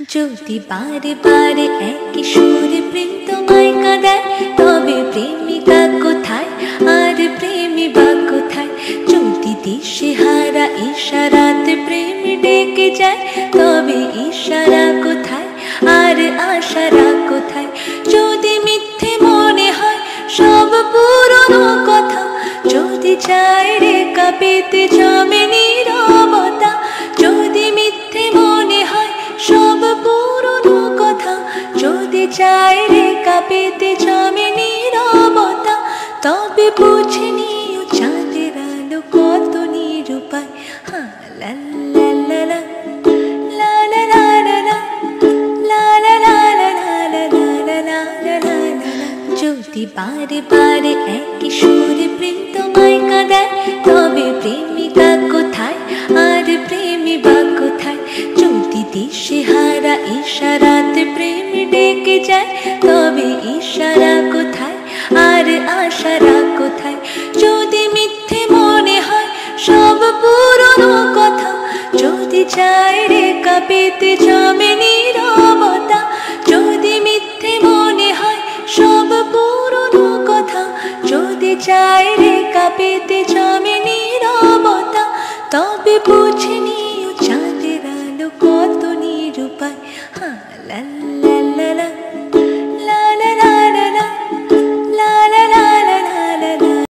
যদি বারে বারে একই সুরে প্রেম তোমায় কাঁদায়, তবে প্রেমিকা কোথায় আর প্রেমী বা কোথায়? যদি দিশেহারা ইশারাতে প্রেম ডেকে যায়, তবে ইশারা কোথায় আর আশারা কোথায়? যদি মিথ্যে মনে হয় সব পুরনো কথা, যদি চায় রে কাঁপিতে জমে নীরবতা, যদি মিথ্যে মনে হয় সব পুরনো কথা, যদি চায় রে কাঁপিতে জমে নীরবতা, তবে বুঝে নিও চাঁদের আলো কত নিরূপায়। হা লা লা লা লা লা লা লা লা লা লা লা লা লা লা লা লা লা। যদি বারে বারে একই সুরে প্রেম তোমায় কাঁদায়, তবে প্রেমিকা কোথায় আর প্রেমী বা কোথায়? যদি দিশেহারা ইশারাতে প্রেম ডেকে যায়, তবে ইশারা কোথায় আর আশারা কোথায়? যদি মিথ্যে মনে হয় সব পুরনো কথা, যদি চায় রে কাঁপিতে জমে নীরবতা, যদি মিথ্যে মনে হয় সব পুরনো কথা, যদি চায় রে কাঁপিতে জমে নীরবতা, তবে বুঝে নিও